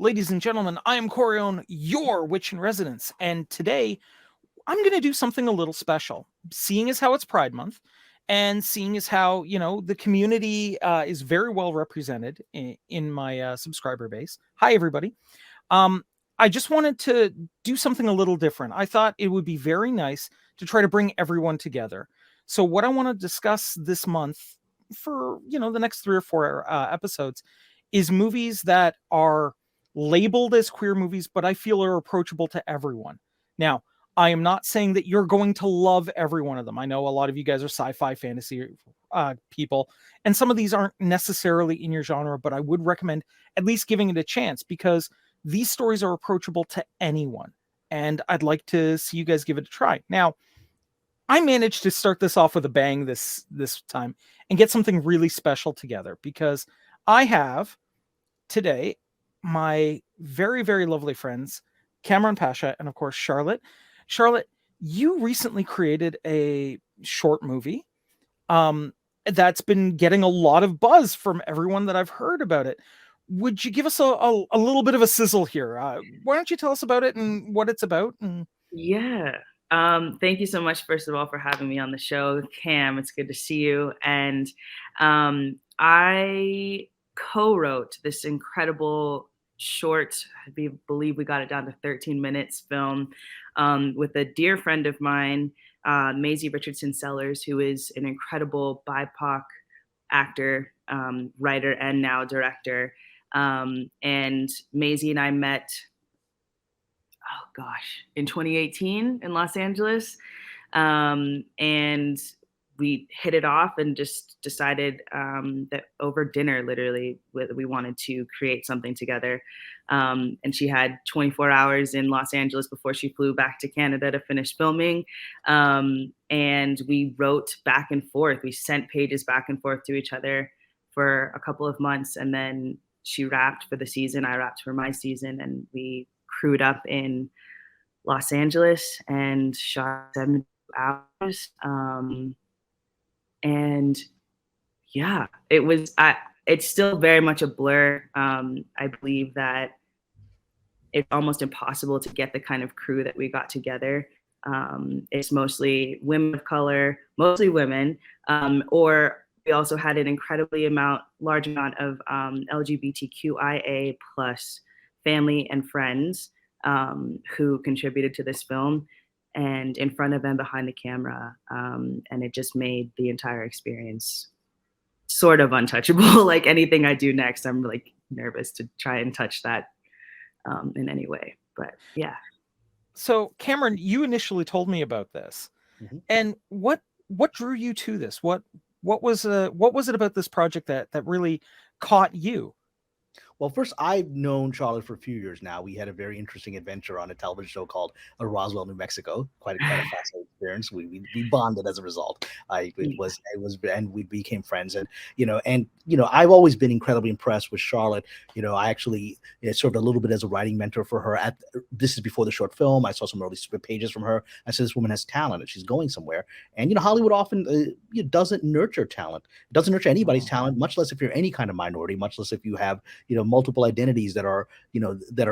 Ladies and gentlemen, I am Corion, your witch in residence, and today I'm going to do something a little special. Seeing as how it's Pride Month, and seeing as how the community is very well represented in my subscriber base. Hi, everybody. Um, I just wanted to do something a little different. I thought it would be very nice to try to bring everyone together. So, what I want to discuss this month for the next 3 or 4 episodes is movies that are labeled as queer movies, but I feel are approachable to everyone. Now, I am not saying that you're going to love every one of them. I know a lot of you guys are sci-fi fantasy people, and some of these aren't necessarily in your genre, but I would recommend at least giving it a chance because these stories are approachable to anyone. And I'd like to see you guys give it a try. Now, I managed to start this off with a bang this time and get something really special together because I have today my very, very lovely friends, Kamran Pasha and of course Charlotte. Charlotte, you recently created a short movie that's been getting a lot of buzz from everyone that I've heard about it. Would you give us a little bit of a sizzle here? Why don't you tell us about it and what it's about? Yeah. Thank you so much, first of all, for having me on the show. Cam, it's good to see you. And I co-wrote this incredible short, believe we got it down to 13 minutes film with a dear friend of mine, Maisie Richardson-Sellers, who is an incredible BIPOC actor, writer, and now director. And Maisie and I met in 2018 in Los Angeles. And we hit it off and just decided that over dinner, literally, we wanted to create something together. And she had 24 hours in Los Angeles before she flew back to Canada to finish filming. And we wrote back and forth. We sent pages back and forth to each other for a couple of months. And then she wrapped for the season. I wrapped for my season. And we crewed up in Los Angeles and shot 7 hours. And yeah, it's still very much a blur. I believe that it's almost impossible to get the kind of crew that we got together. It's mostly women of color, mostly women, or we also had an incredibly large amount of LGBTQIA plus family and friends who contributed to this film, and in front of and behind the camera. And it just made the entire experience sort of untouchable. Like anything I do next, I'm like nervous to try and touch that in any way. But yeah. So Cameron, you initially told me about this. Mm-hmm. And what drew you to this? What was it about this project that really caught you? Well, first, I've known Charlotte for a few years now. We had a very interesting adventure on a television show called Roswell, New Mexico. Quite a fascinating experience. We bonded as a result. It was, and we became friends. And I've always been incredibly impressed with Charlotte. I actually served a little bit as a writing mentor for her. This is before the short film. I saw some early pages from her. I said, this woman has talent and she's going somewhere. And Hollywood often doesn't nurture talent. It doesn't nurture anybody's talent, much less if you're any kind of minority, much less if you have multiple identities that are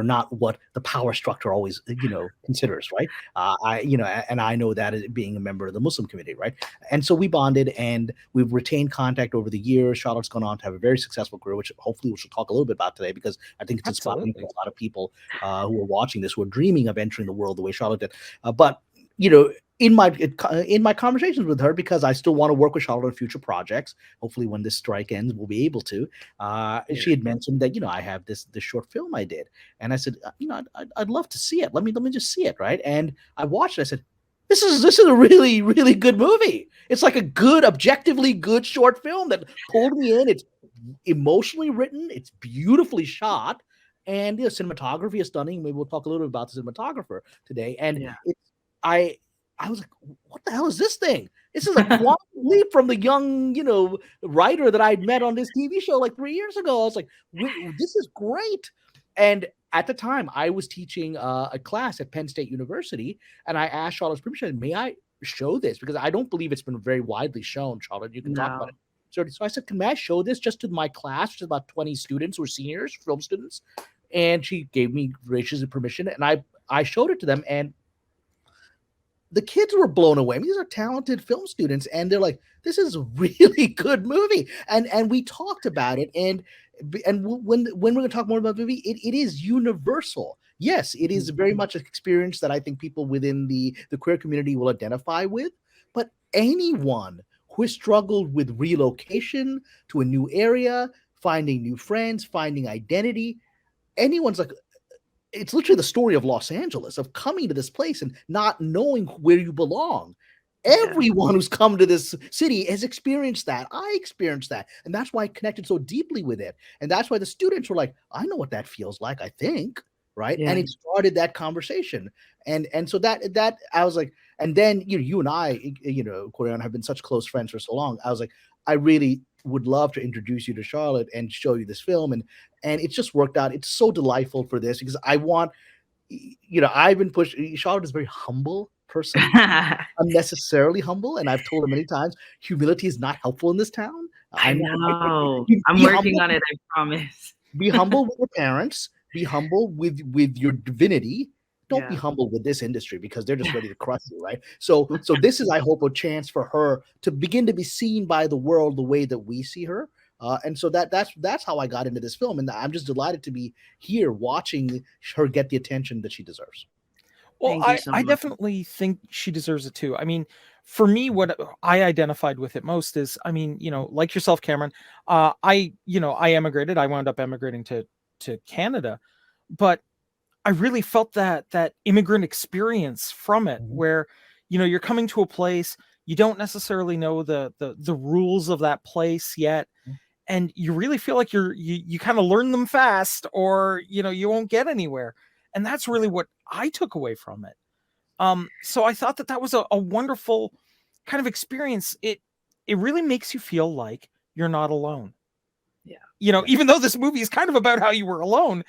not what the power structure always considers, right? And I know that as being a member of the Muslim community, right? And so we bonded and we've retained contact over the years. Charlotte's gone on to have a very successful career, which hopefully we should talk a little bit about today, because I think it's inspiring for a lot of people who are watching this, who are dreaming of entering the world the way Charlotte did. But in my conversations with her, because I still want to work with Charlotte on future projects. Hopefully, when this strike ends, we'll be able to. She had mentioned that I have this short film I did, and I said, I'd love to see it. Let me just see it, right? And I watched it. I said, this is a really, really good movie. It's like a good, objectively good short film that pulled me in. It's emotionally written. It's beautifully shot, and cinematography is stunning. Maybe we'll talk a little bit about the cinematographer today. And I was like, what the hell is this thing? This is a quantum leap from the young, writer that I'd met on this TV show like 3 years ago. I was like, this is great. And at the time, I was teaching a class at Penn State University, and I asked Charlotte's permission, may I show this? Because I don't believe it's been very widely shown, Charlotte. You can talk about it. So I said, can I show this just to my class, which is about 20 students who are seniors, film students? and she gave me gracious permission, and I showed it to them, and the kids were blown away. I mean, these are talented film students, and they're like, "This is a really good movie." And we talked about it, and when we're going to talk more about the movie, it is universal. Yes, it is very much an experience that I think people within the queer community will identify with. But anyone who has struggled with relocation to a new area, finding new friends, finding identity, anyone's like, it's literally the story of Los Angeles, of coming to this place and not knowing where you belong. Everyone who's come to this city has experienced that. I experienced that. And that's why I connected so deeply with it. And that's why the students were like, I know what that feels like, I think. Right. Yeah. And it started that conversation. And so that I was like, and then you and I, Corian, have been such close friends for so long. I was like, I really would love to introduce you to Charlotte and show you this film. And it's just worked out. It's so delightful for this because I want, I've been pushed. Charlotte is a very humble person, unnecessarily humble. And I've told her many times, humility is not helpful in this town. I know. I'm working on it, I promise. Be humble with your parents. Be humble with your divinity. Don't be humble with this industry because they're just ready to crush you, right? So this is, I hope, a chance for her to begin to be seen by the world the way that we see her. And so that's how I got into this film, and I'm just delighted to be here watching her get the attention that she deserves. Well, I definitely think she deserves it too. I mean, for me, what I identified with it most is, I mean, like yourself, Cameron, I emigrated. I wound up emigrating to Canada, but I really felt that immigrant experience from it, where, you're coming to a place, you don't necessarily know the rules of that place yet. And you really feel like you kind of learn them fast, or, you won't get anywhere. And that's really what I took away from it. So I thought that was a wonderful kind of experience. It really makes you feel like you're not alone. Yeah. Even though this movie is kind of about how you were alone,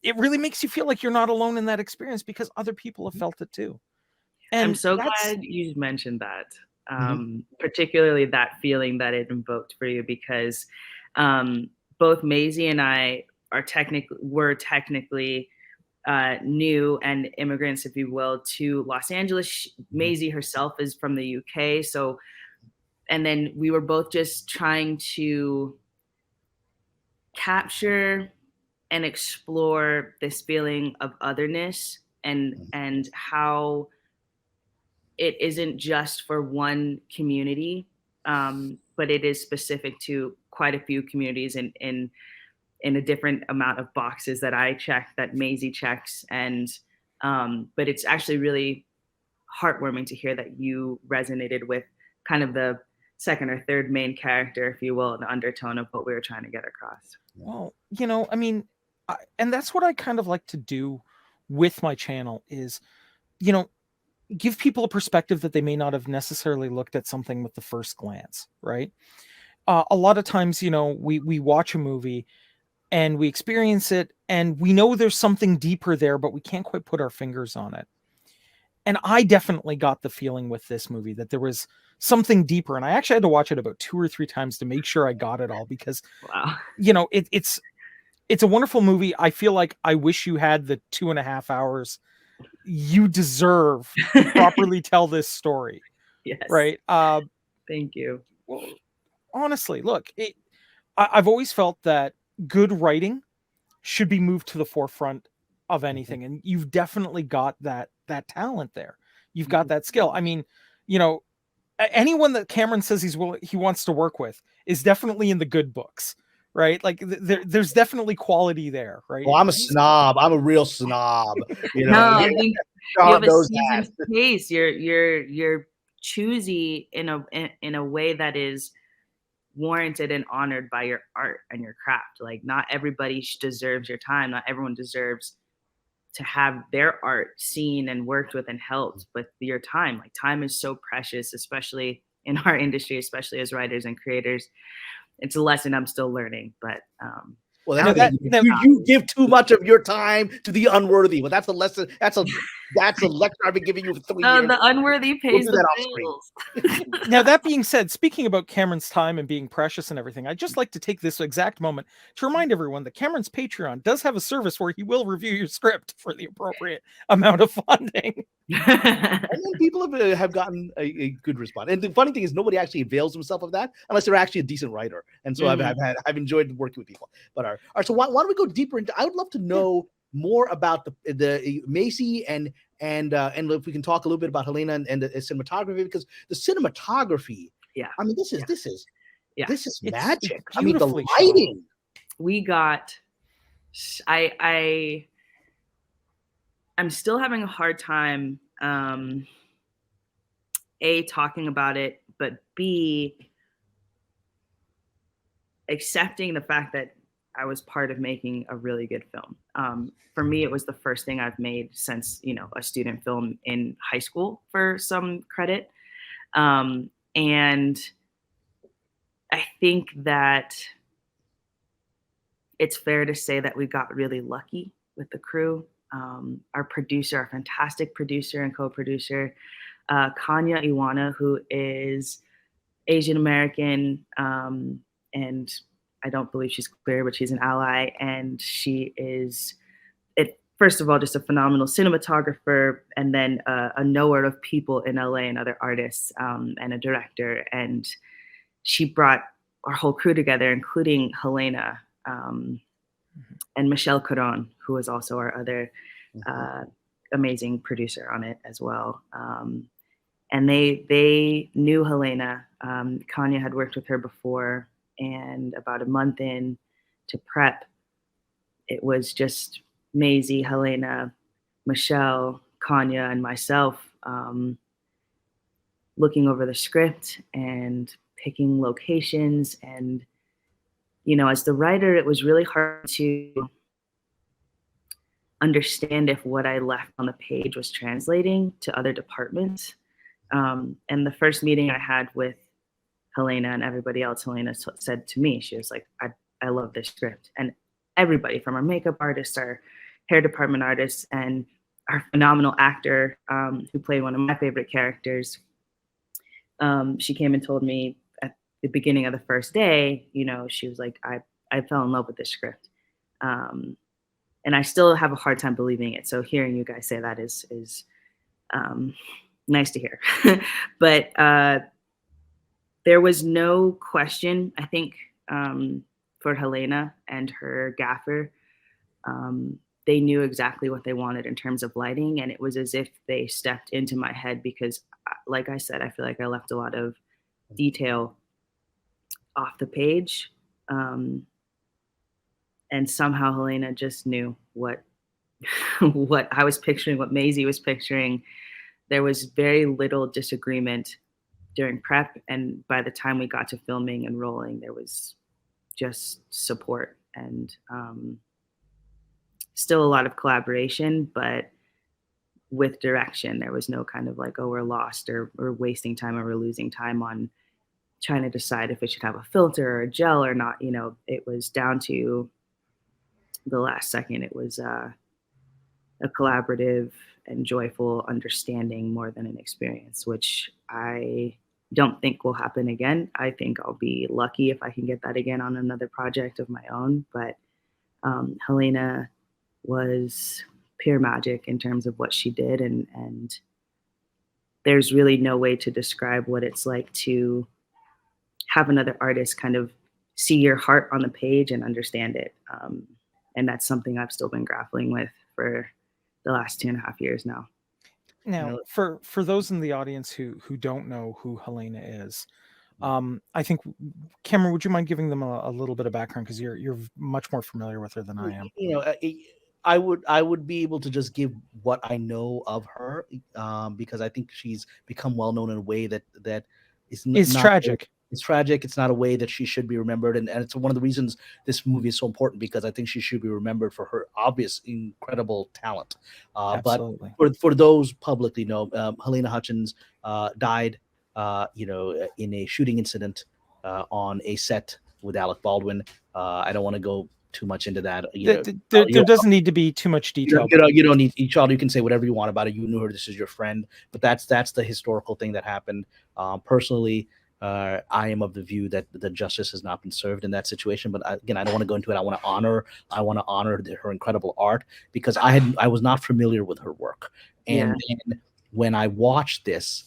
it really makes you feel like you're not alone in that experience because other people have felt it too. And I'm so glad you mentioned that, particularly that feeling that it invoked for you, because both Maisie and I were technically new and immigrants, if you will, to Los Angeles. Maisie herself is from the UK. So, and then we were both just trying to capture and explore this feeling of otherness and how it isn't just for one community, but it is specific to quite a few communities in a different amount of boxes that I check, that Maisie checks. And but it's actually really heartwarming to hear that you resonated with kind of the second or third main character, if you will, the undertone of what we were trying to get across. Well, I mean, and that's what I kind of like to do with my channel is, give people a perspective that they may not have necessarily looked at something with the first glance, right? A lot of times, we watch a movie and we experience it and we know there's something deeper there, but we can't quite put our fingers on it. And I definitely got the feeling with this movie that there was something deeper. And I actually had to watch it about 2 or 3 times to make sure I got it all because, it's a wonderful movie. I feel like I wish you had the 2.5 hours you deserve to properly tell this story. Yes. Right. Thank you. Well, honestly, look, I've always felt that good writing should be moved to the forefront of anything. And you've definitely got that talent there. You've got that skill. I mean, anyone that Cameron says he wants to work with is definitely in the good books. Right, like there's definitely quality there, right? Well, I'm a snob. I'm a real snob. No, I think you have a seasoned taste. You're choosy in a way that is warranted and honored by your art and your craft. Like, not everybody deserves your time. Not everyone deserves to have their art seen and worked with and helped with your time. Like, time is so precious, especially in our industry, especially as writers and creators. It's a lesson I'm still learning, but you give too much of your time to the unworthy. Well, that's a lesson. That's a That's a lecture I've been giving you for 3 Oh, years. the unworthy pays do the that off screen. bills. Now, that being said, speaking about Cameron's time and being precious and everything, I'd just like to take this exact moment to remind everyone that Cameron's Patreon does have a service where he will review your script for the appropriate amount of funding. And then people have gotten a good response. And the funny thing is, nobody actually avails themselves of that unless they're actually a decent writer. And so I've enjoyed working with people. But all right, so why don't we go deeper into? I would love to know more about the Macy and if we can talk a little bit about Helena and the cinematography, because the cinematography, I mean, this is magic. I mean, the lighting. We got. I'm still having a hard time, A, talking about it, but B, accepting the fact that I was part of making a really good film. For me, it was the first thing I've made since, a student film in high school, for some credit. And I think that it's fair to say that we got really lucky with the crew. Our producer, our fantastic producer and co-producer, Kanya Iwana, who is Asian American, and I don't believe she's queer, but she's an ally, and she is, first of all, just a phenomenal cinematographer, and then a knower of people in LA and other artists, and a director. And she brought our whole crew together, including Helena, and Michelle Caron, who is also our other amazing producer on it as well. And they knew Helena. Kanya had worked with her before, and about a month in to prep, it was just Maisie, Helena, Michelle, Kanya, and myself looking over the script and picking locations. And as the writer, it was really hard to understand if what I left on the page was translating to other departments. And the first meeting I had with Helena and everybody else, Helena said to me, she was like, I love this script. And everybody, from our makeup artists, our hair department artists, and our phenomenal actor who played one of my favorite characters, she came and told me at the beginning of the first day, she was like, I fell in love with this script. And I still have a hard time believing it. So hearing you guys say that is nice to hear. But there was no question, I think, for Helena and her gaffer. They knew exactly what they wanted in terms of lighting. And it was as if they stepped into my head because, like I said, I feel like I left a lot of detail off the page. And somehow Helena just knew what I was picturing, what Maisie was picturing. There was very little disagreement during prep. And by the time we got to filming and rolling, there was just support and still a lot of collaboration, but with direction. There was no kind of like, oh, we're lost or we're wasting time or we're losing time on trying to decide if it should have a filter or a gel or not. It was down to the last second. It was a collaborative and joyful understanding more than an experience, which I don't think will happen again. I think I'll be lucky if I can get that again on another project of my own. But Helena was pure magic in terms of what she did. And there's really no way to describe what it's like to have another artist kind of see your heart on the page and understand it. And that's something I've still been grappling with for the last 2.5 years now. Now, for those in the audience who don't know who Helena is, I think, Cameron, would you mind giving them a little bit of background, because you're much more familiar with her than I am. I would be able to just give what I know of her, because I think she's become well known in a way that is not tragic. It's tragic. It's not a way that she should be remembered. And it's one of the reasons this movie is so important, because I think she should be remembered for her obvious, incredible talent. Absolutely. But for those publicly know, Helena Hutchins died, in a shooting incident on a set with Alec Baldwin. I don't want to go too much into that. There doesn't need to be too much detail. You don't need each other. You can say whatever you want about it. You knew her. This is your friend. But that's the historical thing that happened. Personally, I am of the view that the justice has not been served in that situation. But again, I don't want to go into it. I want to honor her incredible art, because I was not familiar with her work. And then when I watched this,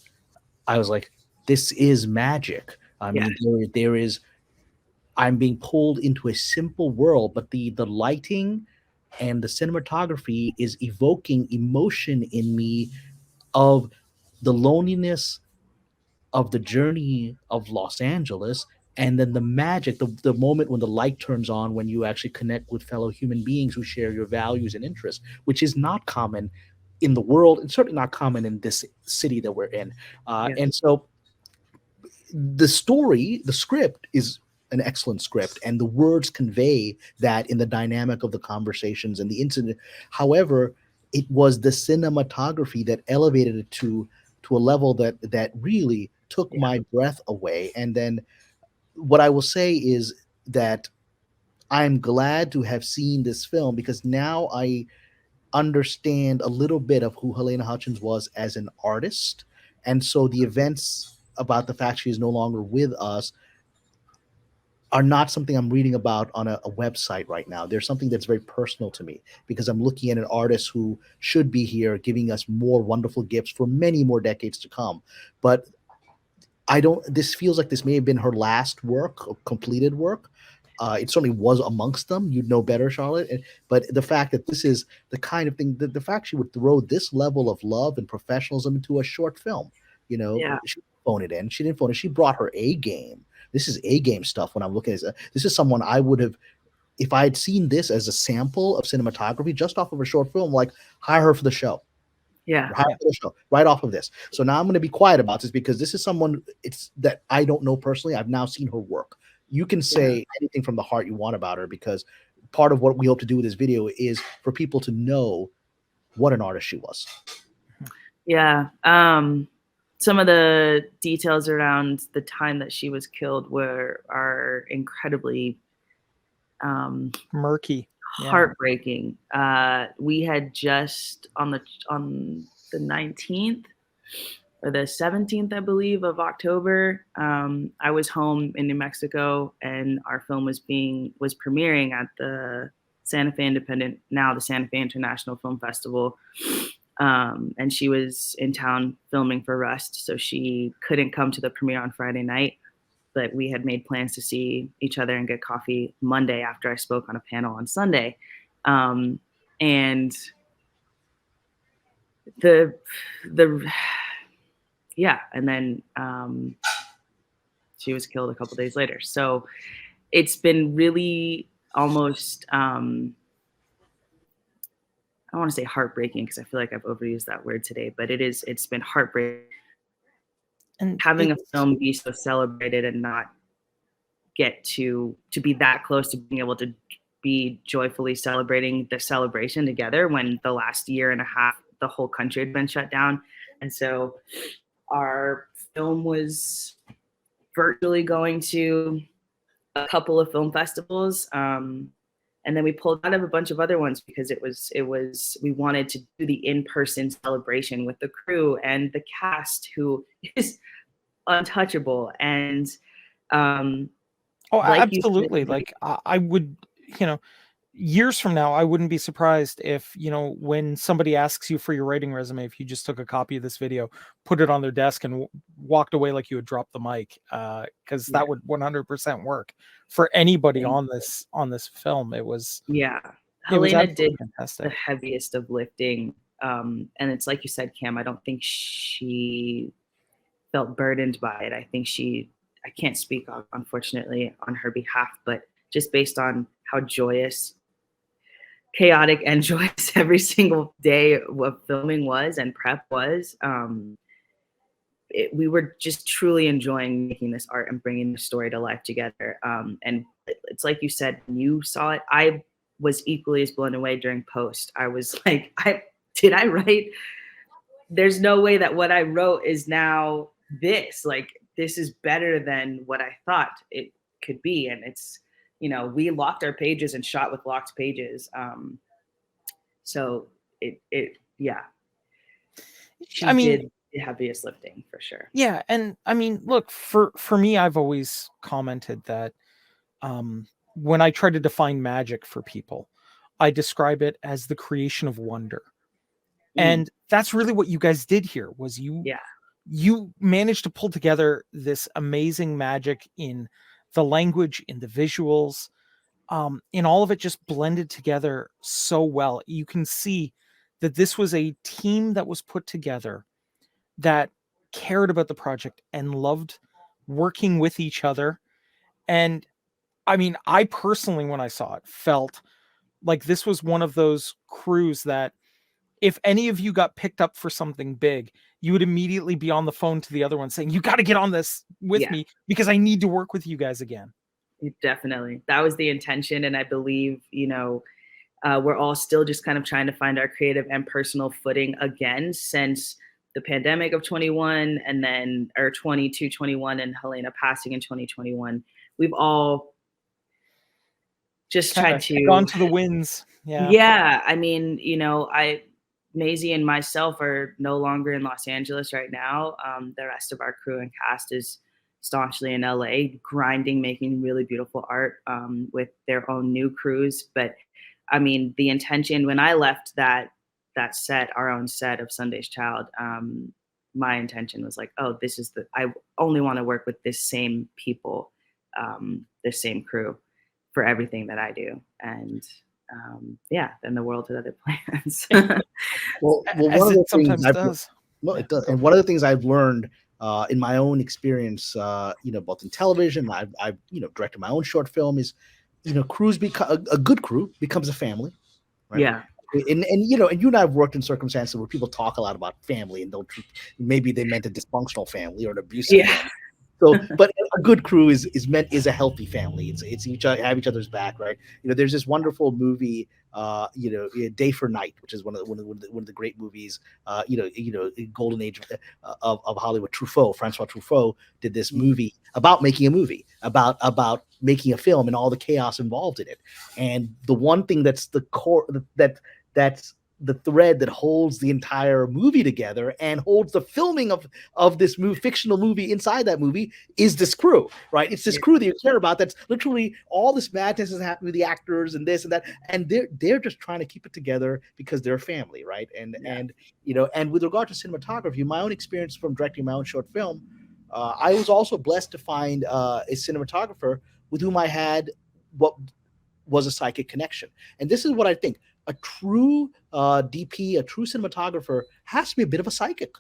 I was like, this is magic. I mean, there is. I'm being pulled into a simple world, but the lighting and the cinematography is evoking emotion in me of the loneliness of the journey of Los Angeles, and then the magic, the moment when the light turns on, when you actually connect with fellow human beings who share your values and interests, which is not common in the world, and certainly not common in this city that we're in. And so the script is an excellent script, and the words convey that in the dynamic of the conversations and the incident. However, it was the cinematography that elevated it to a level that really took my breath away. And then what I will say is that I'm glad to have seen this film, because now I understand a little bit of who Helena Hutchins was as an artist. And so the events about the fact she is no longer with us are not something I'm reading about on a website right now. There's something that's very personal to me, because I'm looking at an artist who should be here giving us more wonderful gifts for many more decades to come. But this feels like this may have been her last work, or completed work. It certainly was amongst them. You'd know better, Charlotte. But the fact that this is the kind of thing, the fact she would throw this level of love and professionalism into a short film, she didn't phone it in. She didn't phone it. She brought her A game. This is A game stuff. When I'm looking at this is someone I would have, if I had seen this as a sample of cinematography just off of a short film, like, hire her for the show. Hire her for the show right off of this. So now I'm going to be quiet about this, because this is someone that I don't know personally. I've now seen her work. You can say anything from the heart you want about her, because part of what we hope to do with this video is for people to know what an artist she was. Yeah. Some of the details around the time that she was killed are incredibly murky, heartbreaking. We had just on the 19th or the 17th, I believe, of October, I was home in New Mexico, and our film was premiering at the Santa Fe now the Santa Fe International Film Festival. And she was in town filming for Rust, so she couldn't come to the premiere on Friday night, but we had made plans to see each other and get coffee Monday after I spoke on a panel on Sunday. And and then she was killed a couple days later. So it's been really almost, I don't want to say heartbreaking, because I feel like I've overused that word today, but it's been heartbreaking. And having a film be so celebrated and not get to be that close to being able to be joyfully celebrating the celebration together, when the last year and a half, the whole country had been shut down. And so our film was virtually going to a couple of film festivals. And then we pulled out of a bunch of other ones, because we wanted to do the in-person celebration with the crew and the cast, who is untouchable. And absolutely. Like, I would, years from now, I wouldn't be surprised if, when somebody asks you for your writing resume, if you just took a copy of this video, put it on their desk, and walked away like you had dropped the mic, because that would 100% work for anybody on this film. It was Helena did fantastic. The heaviest of lifting, and it's like you said, Cam, I don't think she felt burdened by it. I think I can't speak unfortunately on her behalf, but just based on how joyous, chaotic, and joyous every single day of filming was and prep was, we were just truly enjoying making this art and bringing the story to life together. And it's like you said, when you saw it, I was equally as blown away during post. I was like, did I write? There's no way that what I wrote is now this. Like, this is better than what I thought it could be. And we locked our pages and shot with locked pages. So yeah, she did the heaviest lifting for sure. Yeah. And I mean, look, for me, I've always commented that when I try to define magic for people, I describe it as the creation of wonder. And that's really what you guys did here. Was you managed to pull together this amazing magic in the language, in the visuals, in all of it, just blended together so well. You can see that this was a team that was put together that cared about the project and loved working with each other. And I mean, I personally, when I saw it, felt like this was one of those crews that if any of you got picked up for something big, you would immediately be on the phone to the other one saying, you got to get on this with me because I need to work with you guys again. Definitely. That was the intention. And I believe, we're all still just kind of trying to find our creative and personal footing again since the pandemic of 21 and then, or 22, 21 and Helena passing in 2021. We've all just tried to gone to the winds. Yeah. I mean, Maisie and myself are no longer in Los Angeles right now. The rest of our crew and cast is staunchly in LA, grinding, making really beautiful art with their own new crews. But I mean, the intention when I left that set, our own set of Sunday's Child, my intention was like, oh, I only want to work with this same people, this same crew for everything that I do. And then the world had other plans. well, one of the things does. Well, it does. And one of the things I've learned in my own experience, both in television, I've directed my own short film, is, crews become a good crew becomes a family, right? Yeah. And you and I have worked in circumstances where people talk a lot about family and maybe they meant a dysfunctional family or an abusive family. So, but a good crew is a healthy family. It's have each other's back, right? There's this wonderful movie, Day for Night, which is one of the great movies, golden age of Hollywood. Francois Truffaut did this movie about making a movie, about making a film and all the chaos involved in it. And the one thing that's the core that's the thread that holds the entire movie together and holds the filming of this fictional movie inside that movie is this crew, right? It's this crew that you care about. That's literally all this madness is happening with the actors and this and that, and they're just trying to keep it together because they're family, right? And with regard to cinematography, my own experience from directing my own short film, I was also blessed to find a cinematographer with whom I had what was a psychic connection. And this is what I think. A true DP, a true cinematographer has to be a bit of a psychic.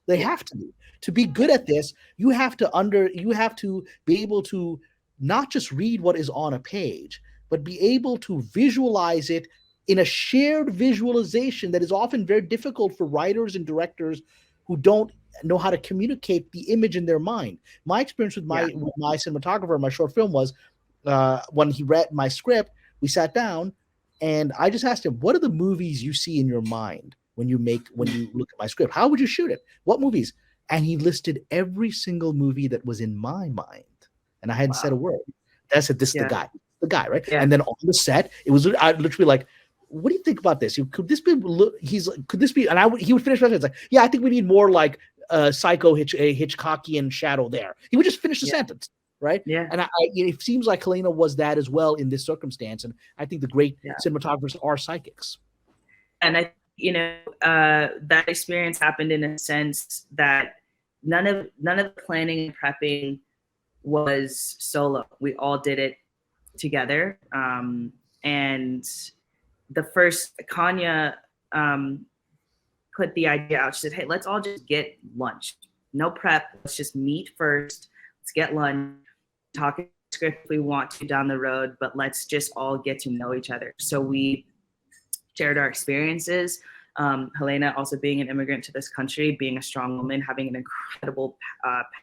They have to be. To be good at this, you have to be able to not just read what is on a page, but be able to visualize it in a shared visualization that is often very difficult for writers and directors who don't know how to communicate the image in their mind. My experience with my cinematographer, my short film was when he read my script, we sat down and I just asked him, what are the movies you see in your mind when you look at my script? How would you shoot it? What movies? And he listed every single movie that was in my mind. And I hadn't said a word. I said, this is the guy, right? Yeah. And then on the set, it was literally like, what do you think about this? Could this be, and he would finish my sentence like, yeah, I think we need more like Psycho Hitchcockian shadow there. He would just finish the sentence. Right. Yeah. And it seems like Helena was that as well in this circumstance. And I think the great cinematographers are psychics. And that experience happened in a sense that none of the planning and prepping was solo. We all did it together. And the first Kanya put the idea out. She said, hey, let's all just get lunch. No prep. Let's just meet first. Let's get lunch. Talk script if we want to down the road, but let's just all get to know each other. So we shared our experiences. Helena also being an immigrant to this country, being a strong woman, having an incredible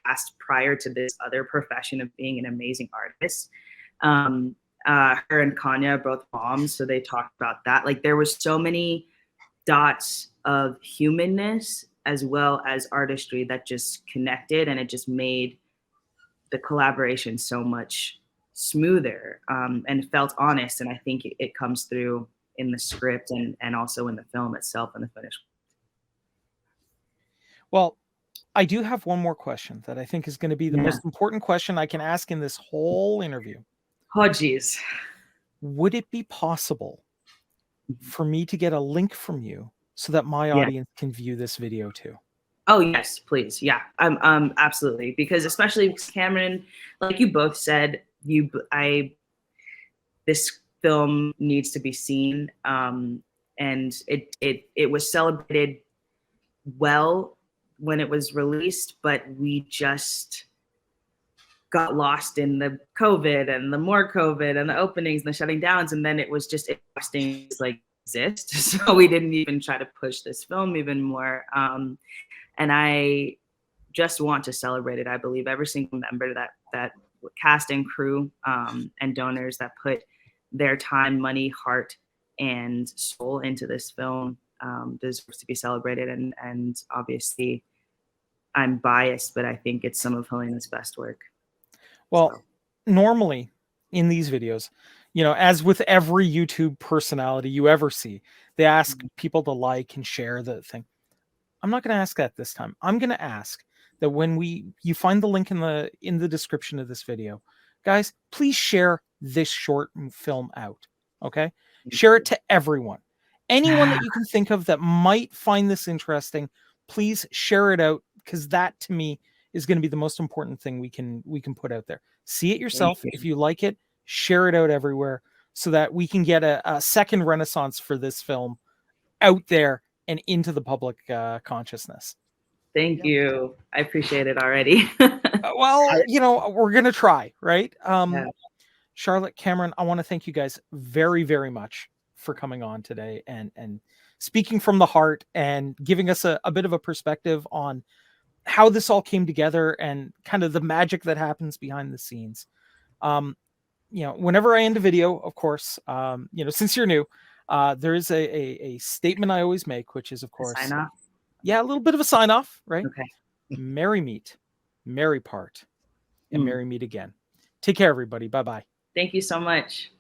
past prior to this other profession of being an amazing artist. Her and Kanya are both moms, so they talked about that. Like there was so many dots of humanness as well as artistry that just connected, and it just made the collaboration so much smoother, and felt honest. And I think it comes through in the script and also in the film itself and the finished. Well, I do have one more question that I think is going to be the most important question I can ask in this whole interview. Oh, geez. Would it be possible for me to get a link from you so that my audience can view this video too? Oh, yes, please. Yeah, absolutely. Because especially Kamran, like you both said, this film needs to be seen. And it was celebrated well when it was released, but we just got lost in the COVID and the more COVID and the openings and the shutting downs. And then it was just exhausting to like exist. So we didn't even try to push this film even more. And I just want to celebrate it. I believe every single member that cast and crew and donors that put their time, money, heart, and soul into this film deserves to be celebrated. And obviously, I'm biased, but I think it's some of Helena's best work. Well, normally in these videos, as with every YouTube personality you ever see, they ask people to like and share the thing. I'm not going to ask that this time. I'm going to ask that when you find the link in the description of this video, guys, please share this short film out. Okay? Share it to everyone. Anyone that you can think of that might find this interesting, please share it out, because that to me is going to be the most important thing we can put out there. See it yourself. If you like it, share it out everywhere so that we can get a second renaissance for this film out there and into the public consciousness. Thank you. I appreciate it already. Well, we're going to try, right? Charlotte, Kamran, I want to thank you guys very, very much for coming on today and speaking from the heart and giving us a bit of a perspective on how this all came together and kind of the magic that happens behind the scenes. Whenever I end a video, of course, since you're new, there is a statement I always make, which is, of course, sign off. Yeah, a little bit of a sign off, right? Okay. Merry meet, merry part, and merry meet again. Take care, everybody. Bye-bye. Thank you so much.